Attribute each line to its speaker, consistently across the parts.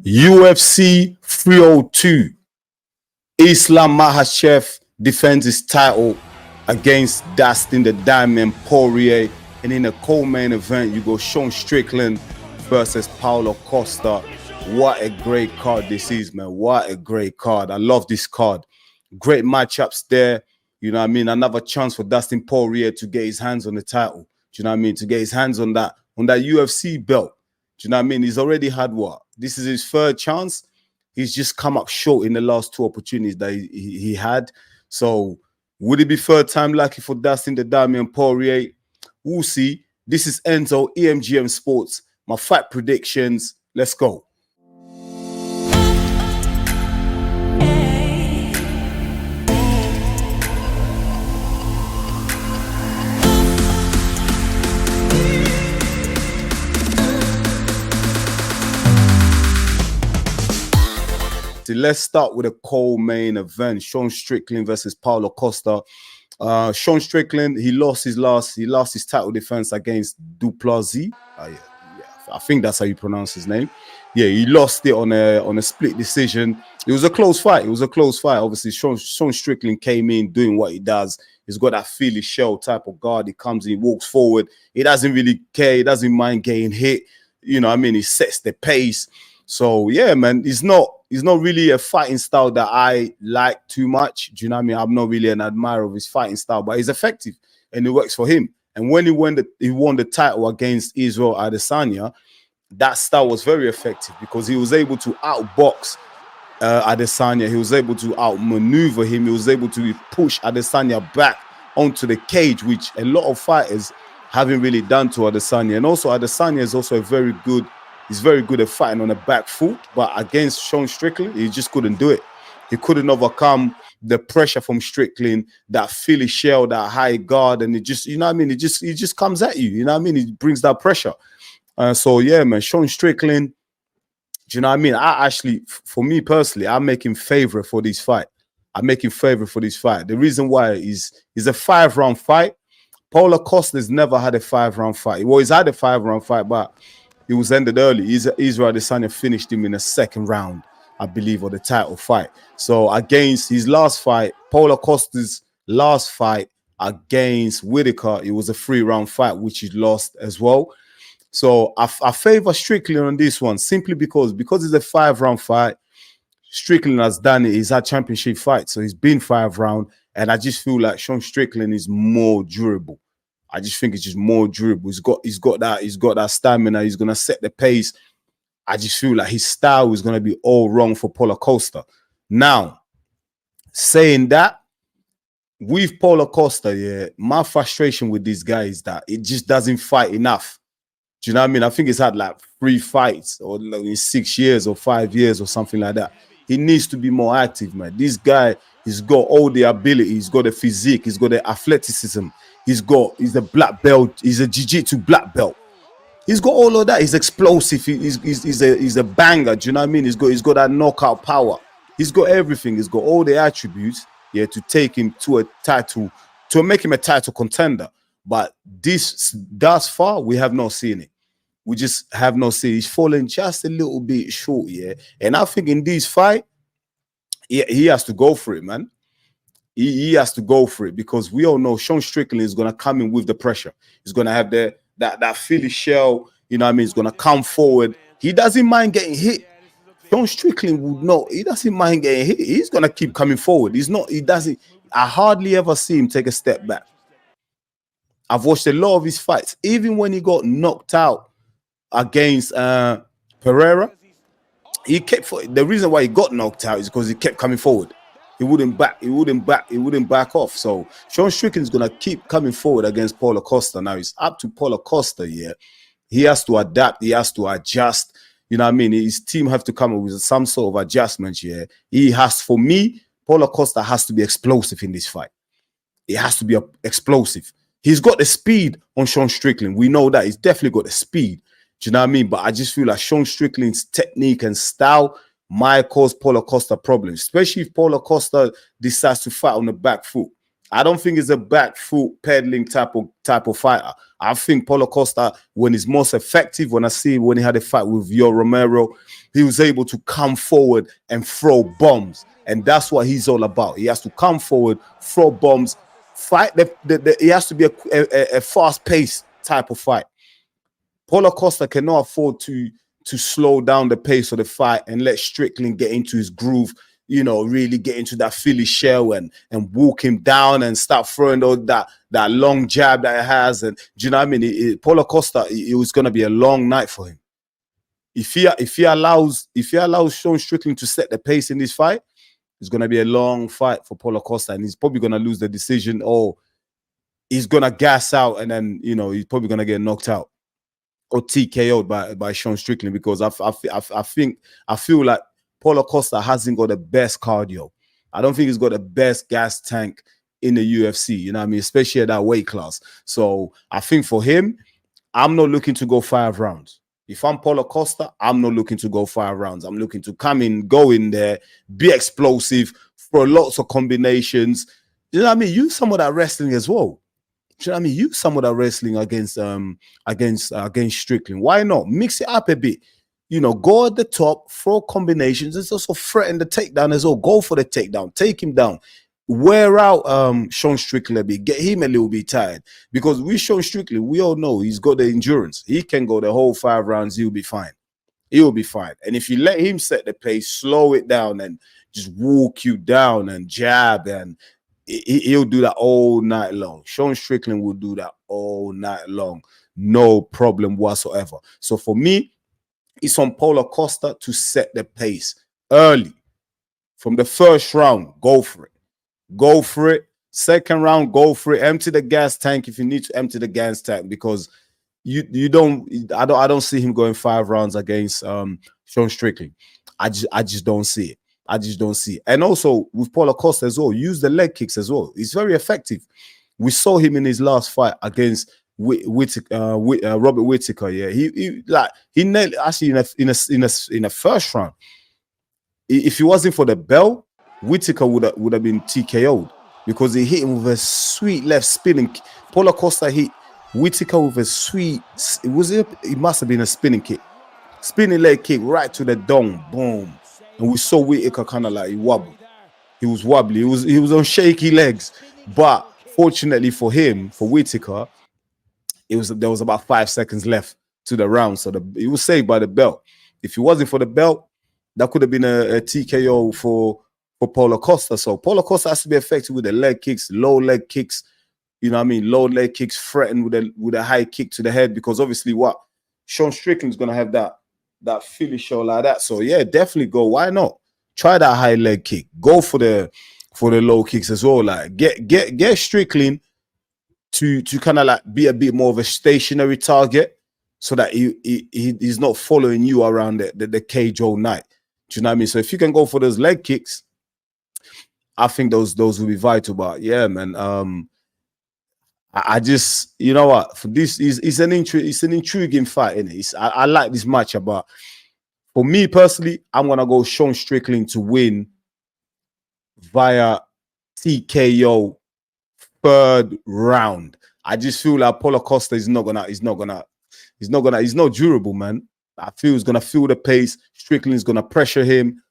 Speaker 1: UFC 302. Islam Makhachev defends his title against Dustin the Diamond Poirier. And in the co-main event, you go Sean Strickland versus Paulo Costa. What a great card this is, man. What a great card. I love this card. Great matchups there. You know what I mean? Another chance for Dustin Poirier to get his hands on the title. Do you know what I mean? To get his hands on that UFC belt. Do you know what I mean? He's already had what? This is his third chance. He's just come up short in the last two opportunities that he had. So would it be third time lucky for Dustin the Diamond Poirier? We'll see. This is Enzo, EMGM Sports. My fight predictions. Let's go. Let's start with a co-main event. Sean Strickland versus Paulo Costa. Sean Strickland, he lost his title defense against Duplessis. I think that's how you pronounce his name. Yeah, he lost it on a split decision. It was a close fight. Obviously, Sean Strickland came in doing what he does. He's got that Philly shell type of guard. He comes in, walks forward. He doesn't really care. He doesn't mind getting hit. You know what I mean? He sets the pace. So yeah, man, he's not really a fighting style that I like too much. Do you know what I mean? I'm not really an admirer of his fighting style, but he's effective and it works for him. And when he won the title against Israel Adesanya, that style was very effective because he was able to outbox Adesanya. He was able to outmaneuver him. He was able to push Adesanya back onto the cage, which a lot of fighters haven't really done to Adesanya. And also Adesanya is also he's very good at fighting on the back foot, but against Sean Strickland, he just couldn't do it. He couldn't overcome the pressure from Strickland, that Philly shell, that high guard, and it just, you know what I mean? It just comes at you, you know what I mean? It brings that pressure. So yeah, man, Sean Strickland, do you know what I mean? For me personally, I'm making favorite for this fight. The reason why is a 5-round fight. Paulo Costa has never had a 5-round fight. Well, he's had a 5-round fight, but it was ended early. Israel Adesanya finished him in the second round, I believe, of the title fight. So against his last fight, Paulo Costa's last fight against Whitaker, it was a 3-round fight, which he lost as well. So I favor Strickland on this one simply because it's a 5-round fight. Strickland has done it. He's had championship fights, so he's been 5-round, and I just feel like Sean Strickland is more durable. I just think it's just more durable. He's got that stamina. He's gonna set the pace. I just feel like his style is gonna be all wrong for Paulo Costa. Now, saying that, with Paulo Costa, yeah, my frustration with this guy is that it just doesn't fight enough. Do you know what I mean? I think he's had like 3 fights or in 6 years or 5 years or something like that. He needs to be more active, man. This guy, he's got all the ability. He's got the physique. He's got the athleticism. He's a black belt. He's a jiu-jitsu black belt. He's got all of that. He's explosive. He's a banger. Do you know what I mean? He's got that knockout power. He's got everything. He's got all the attributes, yeah, to take him to a title, to make him a title contender. But thus far, we have not seen it. We just have not seen it. He's fallen just a little bit short, yeah. And I think in this fight, he has to go for it, man. He has to go for it because we all know Sean Strickland is going to come in with the pressure. He's going to have that Philly shell, you know what I mean? He's going to come forward. He doesn't mind getting hit. Sean Strickland would not. He doesn't mind getting hit. He's going to keep coming forward. I hardly ever see him take a step back. I've watched a lot of his fights. Even when he got knocked out against Pereira, the reason why he got knocked out is because he kept coming forward. He wouldn't back off. So Sean Strickland is gonna keep coming forward against Paulo Costa. Now it's up to Paulo Costa. Yeah, he has to adapt. He has to adjust. You know what I mean? His team have to come up with some sort of adjustments. Yeah, for me, Paulo Costa has to be explosive in this fight. It has to be explosive. He's got the speed on Sean Strickland. We know that he's definitely got the speed. Do you know what I mean? But I just feel like Sean Strickland's technique and style might cause Paulo Costa problems, especially if Paulo Costa decides to fight on the back foot. I don't think he's a back foot peddling type of fighter. I think Paulo Costa, when he's most effective, when he had a fight with Yo Romero, he was able to come forward and throw bombs. And that's what he's all about. He has to come forward, throw bombs, fight. It has to be a fast-paced type of fight. Paulo Costa cannot afford to slow down the pace of the fight and let Strickland get into his groove, you know, really get into that Philly shell and walk him down and start throwing that long jab that he has. And do you know what I mean? Paulo Costa, it was going to be a long night for him. If he allows Sean Strickland to set the pace in this fight, it's going to be a long fight for Paulo Costa, and he's probably going to lose the decision, or he's going to gas out, and then, you know, he's probably going to get knocked out or TKO'd by Sean Strickland, because I feel like Paulo Costa hasn't got the best cardio. I don't think he's got the best gas tank in the UFC, you know what I mean, especially at that weight class. So I think for him, I'm not looking to go 5 rounds. If I'm Paulo Costa, I'm not looking to go 5 rounds. I'm looking to come in, go in there, be explosive, throw lots of combinations. You know what I mean? Use some of that wrestling as well. Do you know what I mean? Use some of that wrestling against Strickland. Why not? Mix it up a bit. You know, go at the top, throw combinations. It's also threaten the takedown as well. Go for the takedown. Take him down. Wear out Sean Strickland a bit. Get him a little bit tired. Because with Sean Strickland, we all know he's got the endurance. He can go the whole 5 rounds. He'll be fine. He'll be fine. And if you let him set the pace, slow it down, and just walk you down and jab, and he'll do that all night long. Sean Strickland will do that all night long. No problem whatsoever. So for me, it's on Paulo Costa to set the pace early. From the first round, go for it. Go for it. Second round, go for it. Empty the gas tank if you need to empty the gas tank, because I don't see him going 5 rounds against Sean Strickland. I just don't see it. I just don't see it. And also with Paulo Costa as well, use the leg kicks as well. He's very effective. We saw him in his last fight against Robert Whittaker. Yeah, he nailed actually in a first round. If he wasn't for the bell, Whittaker would have been TKO'd, because he hit him with a sweet left spinning. Paulo Costa hit Whittaker with a sweet. It must have been a spinning kick, spinning leg kick right to the dome. Boom. And we saw Whittaker kind of like wobble. He was wobbly. He was on shaky legs. But fortunately for him, for Whittaker, there was about 5 seconds left to the round, so he was saved by the belt. If it wasn't for the belt, that could have been a TKO for Paulo Costa. So Paulo Costa has to be effective with the leg kicks, low leg kicks. You know what I mean? Low leg kicks, threaten with a high kick to the head, because obviously Sean Strickland's gonna have that Philly show like that. So yeah, definitely go. Why not? Try that high leg kick. Go for the low kicks as well. Like get Strickland to kind of like be a bit more of a stationary target, so that he's not following you around the cage all night. Do you know what I mean? So if you can go for those leg kicks, I think those will be vital. But yeah, man, I just, you know what, for this it's an intriguing fight, isn't it? I like this matchup, but for me personally, I'm gonna go Sean Strickland to win via TKO 3rd round. I just feel like Paulo Costa is not durable, man. I feel he's gonna feel the pace. Strickland is gonna pressure him,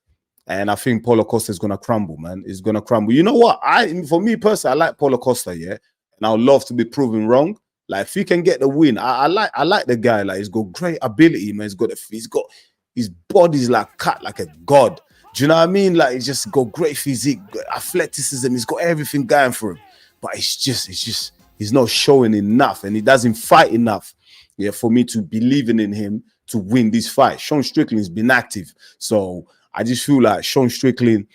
Speaker 1: and I think Paulo Costa is gonna crumble, man. He's gonna crumble. You know what? For me personally, I like Paulo Costa, yeah, and I would love to be proven wrong. Like if he can get the win, I like the guy. Like he's got great ability, man. He's got his body's like cut like a god. Do you know what I mean? Like he's just got great physique, athleticism. He's got everything going for him, but it's just he's not showing enough, and he doesn't fight enough. Yeah, for me to believing in him to win this fight. Sean Strickland has been active, so I just feel like Sean Strickland.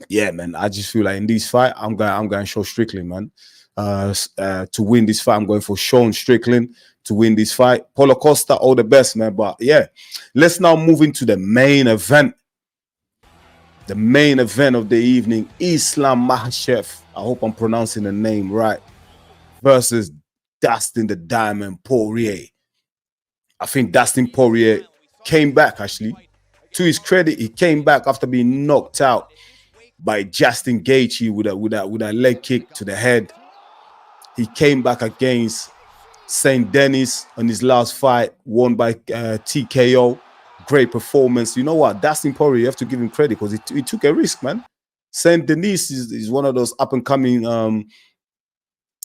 Speaker 1: Yeah, man. I just feel like in this fight, I'm going Sean Strickland, man. To win this fight, I'm going for Sean Strickland to win this fight. Paulo Costa, all the best, man. But yeah, let's now move into the main event. The main event of the evening: Islam Makhachev, I hope I'm pronouncing the name right, versus Dustin the Diamond Poirier. I think Dustin Poirier came back, actually. To his credit, he came back after being knocked out by Justin Gaethje with a leg kick to the head. He came back against St. Denis on his last fight, won by TKO. great performance. You know what? Dustin Poirier, you have to give him credit because he took a risk, man. Saint Denis is one of those up and coming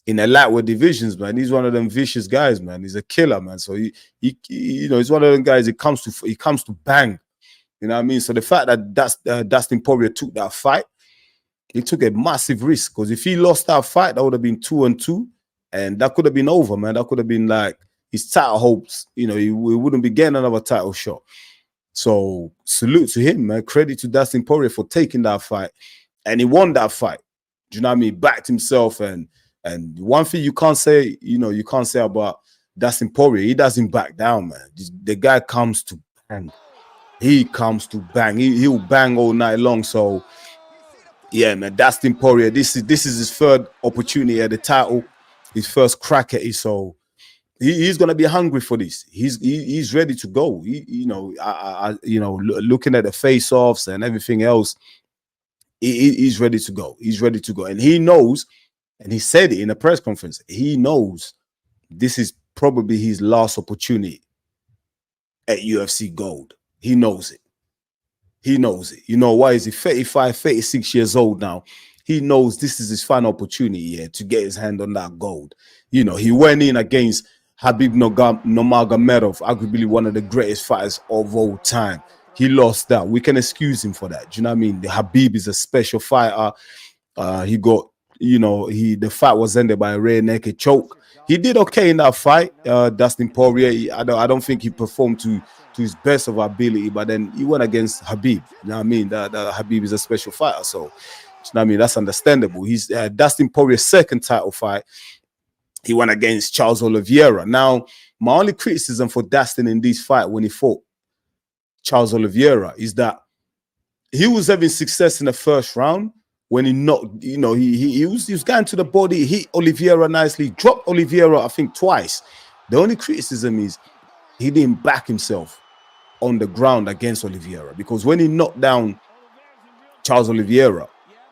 Speaker 1: in the lightweight divisions, man. He's one of them vicious guys, man. He's a killer, man. So he you know, he's one of them guys. He comes to bang. You know what I mean? So the fact that Dustin Poirier took that fight, he took a massive risk because if he lost that fight, that would have been 2-2, and that could have been over, man. That could have been like his title hopes. You know, he wouldn't be getting another title shot. So salute to him, man. Credit to Dustin Poirier for taking that fight, and he won that fight. Do you know what I mean? Backed himself, and one thing you can't say, you can't say about Dustin Poirier, he doesn't back down, man. The guy comes to bang. He comes to bang. He'll bang all night long. So yeah, man, Dustin Poirier, this is his third opportunity at the title, his first crack at it. So he's gonna be hungry for this. He's ready to go. Looking at the face-offs and everything else, he's ready to go. He's ready to go, and he knows, and he said it in a press conference. He knows this is probably his last opportunity at UFC Gold. He knows it. He knows it. You know, why is he 35, 36 years old now? He knows this is his final opportunity to get his hand on that gold. You know, he went in against Habib Nurmagomedov, arguably one of the greatest fighters of all time. He lost that. We can excuse him for that. Do you know what I mean? The Habib is a special fighter. He got, the fight was ended by a rear naked choke. He did okay in that fight. Dustin Poirier, I don't think he performed to his best of ability, but then he went against Habib. You know what I mean? That Habib is a special fighter, so you know what I mean. That's understandable. He's Dustin Poirier's second title fight. He went against Charles Oliveira. Now, my only criticism for Dustin in this fight when he fought Charles Oliveira is that he was having success in the first round when he knocked, he was going to the body, hit Oliveira nicely, dropped Oliveira, I think, twice. The only criticism is he didn't back himself on the ground against Oliveira, because when he knocked down Charles Oliveira,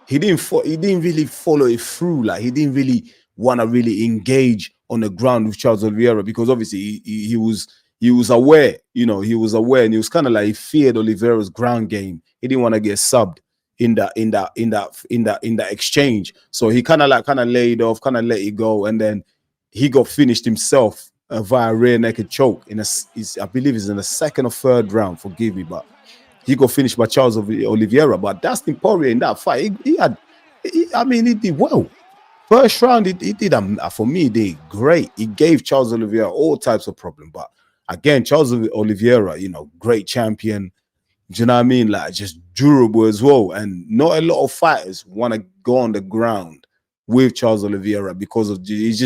Speaker 1: he didn't really follow it through. Like, he didn't really want to really engage on the ground with Charles Oliveira, because obviously he was aware, he was aware, and he was kind of like, he feared Oliveira's ground game. He didn't want to get subbed in that exchange. So he kind of laid off, kind of let it go, and then he got finished himself via rear naked choke I believe it's in the second or third round. Forgive me, but he got finished by Charles Oliveira. But Dustin Poirier in that fight, he did well. First round, he did, for me, he did great. He gave Charles Oliveira all types of problems. But again, Charles Oliveira, great champion. Do you know what I mean? Like, just durable as well. And not a lot of fighters want to go on the ground with Charles Oliveira because of his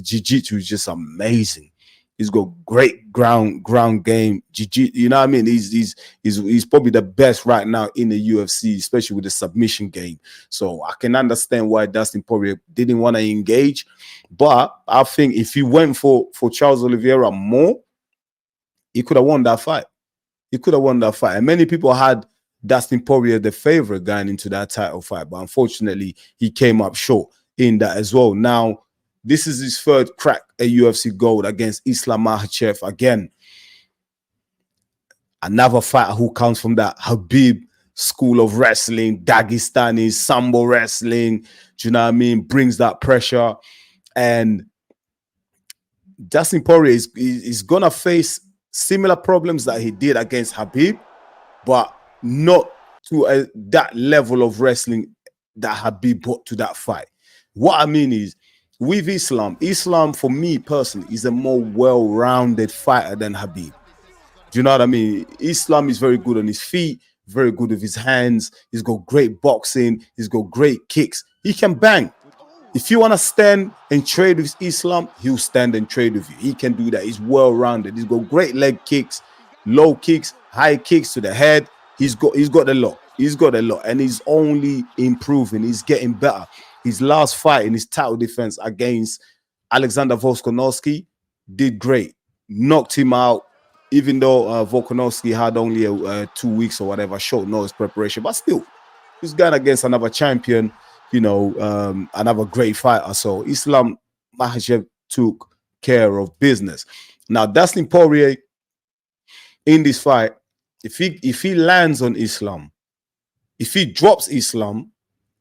Speaker 1: jiu-jitsu is just amazing. He's got great ground game. You know what I mean? He's probably the best right now in the UFC, especially with the submission game. So I can understand why Dustin Poirier didn't want to engage. But I think if he went for Charles Oliveira more, he could have won that fight. He could have won that fight. And many people had Dustin Poirier the favorite going into that title fight, but unfortunately, he came up short in that as well. Now, this is his third crack at UFC Gold against Islam Makhachev. Again, another fighter who comes from that Habib school of wrestling, Dagestani, Sambo wrestling. Do you know what I mean? Brings that pressure. And Dustin Poirier is going to face similar problems that he did against Habib, but not to that level of wrestling that Habib brought to that fight. What I mean is, with Islam for me personally is a more well-rounded fighter than Habib. Do you know what I mean? Islam is very good on his feet, very good with his hands. He's got great boxing. He's got great kicks. He can bang. If you want to stand and trade with Islam, he'll stand and trade with you. He can do that. He's well-rounded. He's got great leg kicks, low kicks, high kicks to the head. He's got a lot. He's got a lot, and he's only improving. He's getting better. His last fight in his title defense against Alexander Volkanovski did great. Knocked him out, even though Volkanovski had only 2 weeks or whatever short notice preparation. But still, he's going against another champion, another great fighter. So Islam Makhachev took care of business. Now, Dustin Poirier in this fight, If he lands on Islam, if he drops Islam,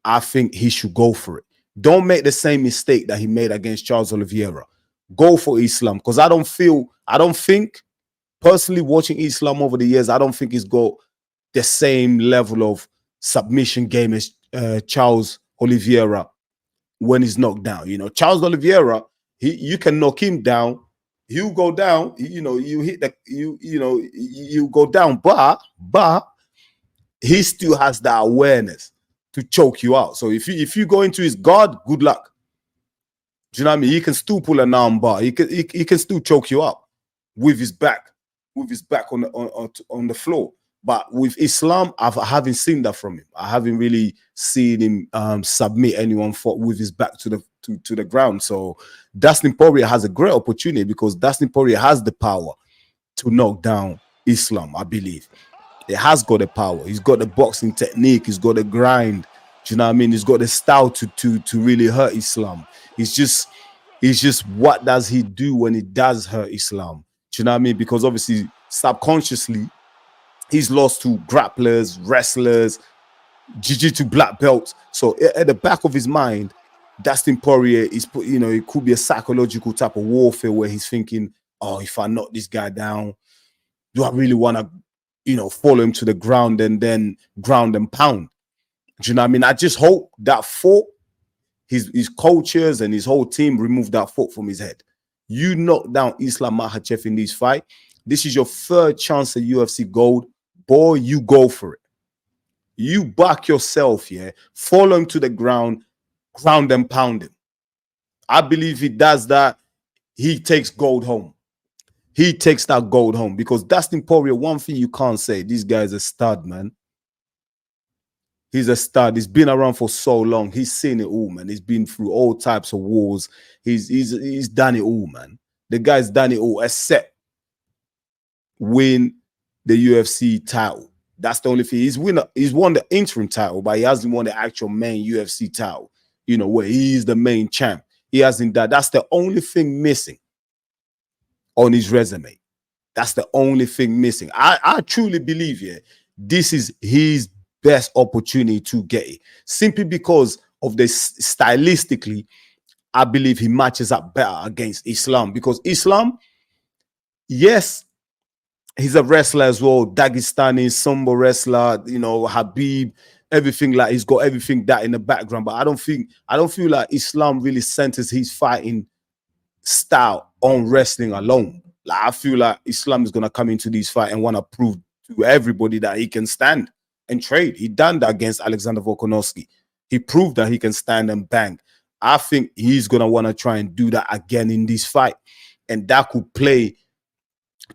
Speaker 1: I think he should go for it. Don't make the same mistake that he made against Charles Oliveira. Go for Islam, because I don't think personally, watching Islam over the years, I don't think he's got the same level of submission game as Charles Oliveira when he's knocked down. You know, Charles Oliveira, you can knock him down, he'll go down. You know, you hit the you go down, but he still has that awareness to choke you out. So if you go into his guard, good luck. Do you know what I mean? He can still pull a arm bar. He can still choke you up with his back on the floor. But with Islam, I haven't seen that from him. I haven't really seen him submit anyone with his back to the ground. So Dustin Poirier has a great opportunity, because Dustin Poirier has the power to knock down Islam, I believe. He has got the power. He's got the boxing technique. He's got the grind. Do you know what I mean? He's got the style to really hurt Islam. He's just what does he do when he does hurt Islam? Do you know what I mean? Because obviously, subconsciously, he's lost to grapplers, wrestlers, jiu-jitsu black belts. So at the back of his mind, Dustin Poirier is put, you know, it could be a psychological type of warfare where he's thinking, oh, if I knock this guy down, do I really want to, you know, follow him to the ground and then ground and pound? Do you know what I mean? I just hope that thought, his coaches and his whole team remove that thought from his head. You knock down Islam Makhachev in this fight. This is your third chance at UFC gold. Boy, you go for it. You back yourself, yeah. Follow him to the ground, ground and pound him. I believe he does that. He takes gold home. He takes that gold home, because Dustin Poirier, one thing you can't say, this guy is a stud, man. He's a stud. He's been around for so long. He's seen it all, man. He's been through all types of wars. He's done it all, man. The guy's done it all, except win the UFC title. That's the only thing. He's won the interim title, but he hasn't won the actual main UFC title, you know, where he is the main champ. He hasn't done. That's the only thing missing on his resume. That's the only thing missing. I truly believe, yeah, this is his best opportunity to get it, simply because of this. Stylistically, I believe he matches up better against Islam, because Islam, yes, he's a wrestler as well, Dagestani Sambo wrestler, you know, Habib, everything, like he's got everything that in the background. But I don't feel like Islam really centers his fighting style on wrestling alone. Like, I feel like Islam is gonna come into this fight and want to prove to everybody that he can stand and trade. He done that against Alexander Volkanovski. He proved that he can stand and bang. I think he's gonna want to try and do that again in this fight, and that could play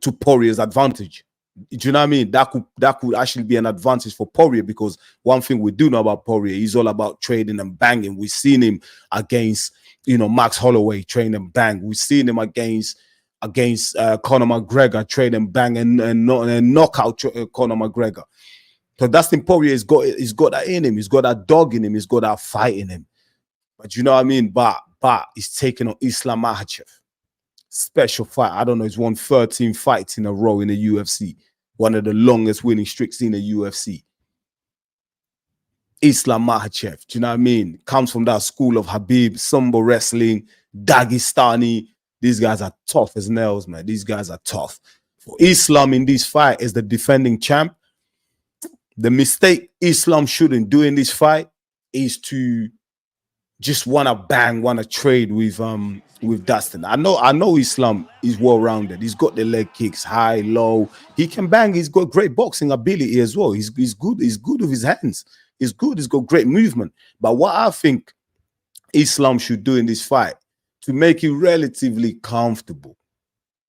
Speaker 1: to Poirier's advantage. Do you know what I mean? That could actually be an advantage for Poirier, because one thing we do know about Poirier, he's all about trading and banging. We've seen him against, you know, Max Holloway, train and bang. We've seen him against Conor McGregor, trade and bang and knock out Conor McGregor. So Dustin Poirier he's got that in him. He's got that dog in him. He's got that fight in him. But you know what I mean? But he's taking on Islam Makhachev. Special fight. I don't know. He's won 13 fights in a row in the UFC. One of the longest winning streaks in the UFC. Islam Makhachev. Do you know what I mean? Comes from that school of Habib, Sambo wrestling, Dagestani. These guys are tough as nails, man. These guys are tough. For Islam in this fight is the defending champ. The mistake Islam shouldn't do in this fight is to just want to bang, want to trade with Dustin. I know Islam is well-rounded. He's got the leg kicks, high, low. He can bang. He's got great boxing ability as well. He's good. He's good with his hands. He's good. He's got great movement. But what I think Islam should do in this fight to make it relatively comfortable,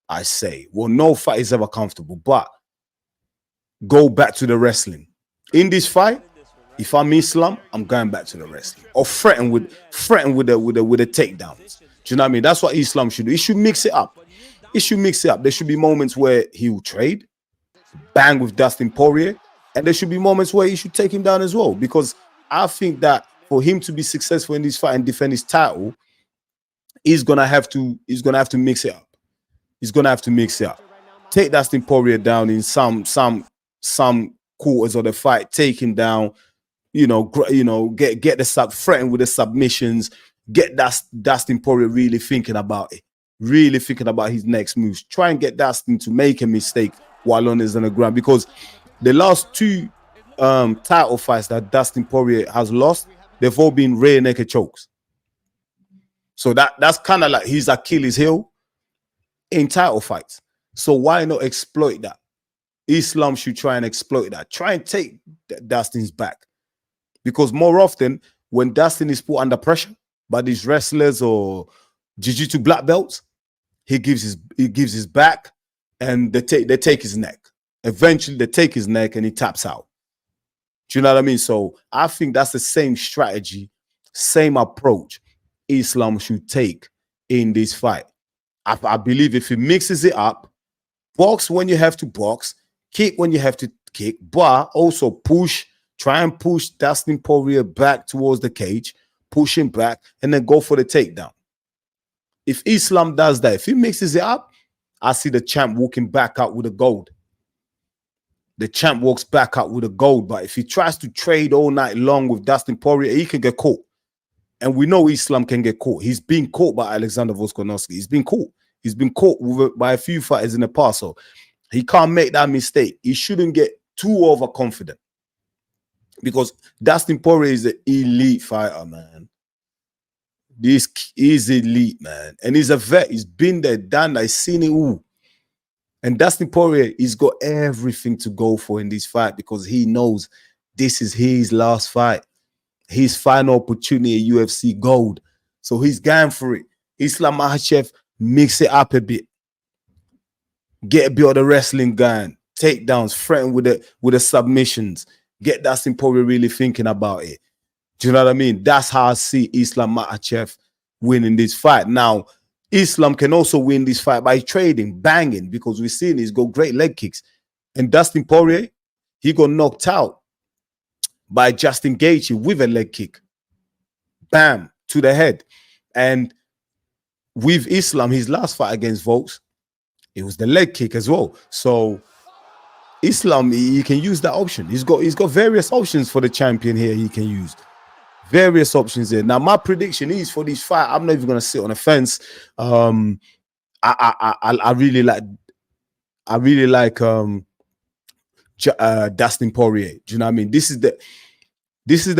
Speaker 1: I say, well, no fight is ever comfortable, but go back to the wrestling. In this fight, if I'm Islam, I'm going back to the wrestling, or threaten with the takedowns. Do you know what I mean? That's what Islam should do. He should mix it up. He should mix it up. There should be moments where he will trade, bang with Dustin Poirier, and there should be moments where he should take him down as well. Because I think that for him to be successful in this fight and defend his title, he's gonna have to mix it up. He's gonna have to mix it up. Take Dustin Poirier down in some some quarters of the fight, take him down, get the threaten with the submissions, get Dustin Poirier really thinking about it, really thinking about his next moves. Try and get Dustin to make a mistake while on the ground, because the last two title fights that Dustin Poirier has lost, they've all been rear naked chokes. So that's kind of like his Achilles heel in title fights. So why not exploit that? Islam should try and exploit that. Try and take Dustin's back. Because more often, when Dustin is put under pressure by these wrestlers or jiu-jitsu black belts, he gives his back, and they take his neck. Eventually, they take his neck and he taps out. Do you know what I mean? So I think that's the same strategy, same approach Islam should take in this fight. I believe if he mixes it up, box when you have to box, kick when you have to kick, but also try and push Dustin Poirier back towards the cage, push him back, and then go for the takedown. If Islam does that, if he mixes it up, I see the champ walking back out with the gold. The champ walks back out with the gold, but if he tries to trade all night long with Dustin Poirier, he can get caught. And we know Islam can get caught. He's been caught by Alexander Volkanovski. He's been caught. He's been caught by a few fighters in the past, so he can't make that mistake. He shouldn't get too overconfident, because Dustin Poirier is an elite fighter, man. This is elite, man. And he's a vet. He's been there, done that. He's seen it all. And Dustin Poirier, he's got everything to go for in this fight, because he knows this is his last fight, his final opportunity at UFC gold. So he's going for it. Islam Makhachev, mix it up a bit. Get a bit of the wrestling going. Takedowns, threaten with the submissions. Get Dustin Poirier really thinking about it. Do you know what I mean? That's how I see Islam Makhachev winning this fight. Now, Islam can also win this fight by trading, banging, because we've seen he's got great leg kicks. And Dustin Poirier, he got knocked out by Justin Gaethje with a leg kick. Bam, to the head. And with Islam, his last fight against Volks, it was the leg kick as well. So Islam, he can use that option. He's got various options for the champion here he can use. Various options there. Now, my prediction is for this fight, I'm not even going to sit on the fence. I really like Dustin Poirier. Do you know what I mean? This is the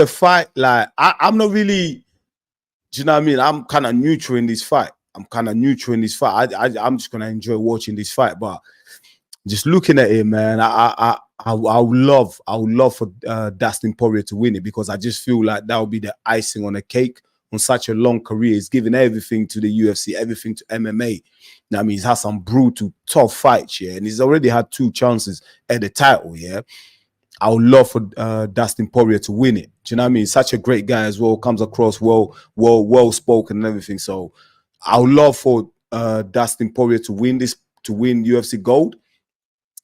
Speaker 1: fight. Like, I'm not really, do you know what I mean? I'm kind of neutral in this fight. I'm just going to enjoy watching this fight, but just looking at it, man, I would love for Dustin Poirier to win it, because I just feel like that would be the icing on the cake on such a long career. He's given everything to the UFC, everything to MMA. I mean, he's had some brutal, tough fights, yeah, and he's already had 2 chances at the title, yeah. I would love for Dustin Poirier to win it. Do you know what I mean? Such a great guy as well, comes across well spoken and everything. So I would love for Dustin Poirier to win UFC gold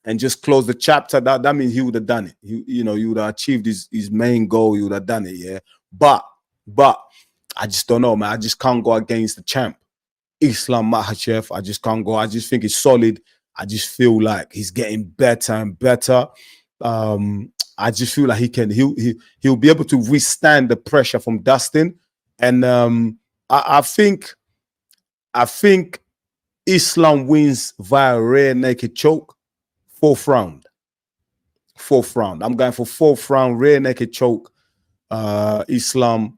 Speaker 1: and just close the chapter. That means he would have done it. He would have achieved his main goal. He would have done it, yeah. But I just don't know, man. I just can't go against the champ, Islam Makhachev. I just can't go. I just think he's solid. I just feel like he's getting better and better. I just feel like he'll be able to withstand the pressure from Dustin. And I think Islam wins via rear naked choke. 4th round. I'm going for 4th round, rear naked choke. Islam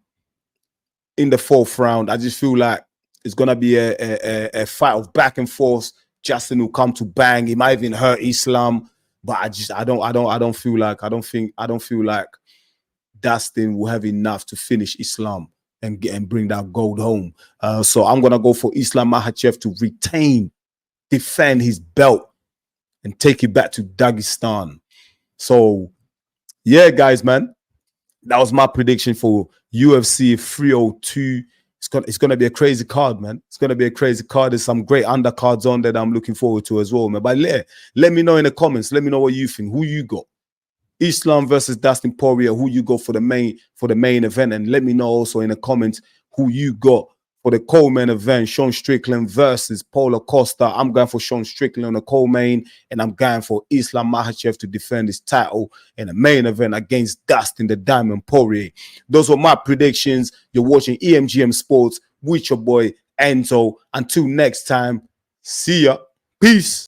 Speaker 1: in the 4th round. I just feel like it's gonna be a fight of back and forth. Justin will come to bang. He might even hurt Islam, but I don't feel like Dustin will have enough to finish Islam and bring that gold home. So I'm gonna go for Islam Makhachev to defend his belt and take it back to Dagestan. So, yeah, guys, man, that was my prediction for UFC 302. It's gonna be a crazy card, man. It's gonna be a crazy card. There's some great undercards on that I'm looking forward to as well, man. But let me know in the comments. Let me know what you think. Who you got? Islam versus Dustin Poirier. Who you got for the main event? And let me know also in the comments who you got for the co-main event, Sean Strickland versus Paulo Costa. I'm going for Sean Strickland on the co-main, and I'm going for Islam Makhachev to defend his title in the main event against Dustin the Diamond Poirier. Those were my predictions. You're watching EMGM Sports with your boy Enzo. Until next time, see ya. Peace.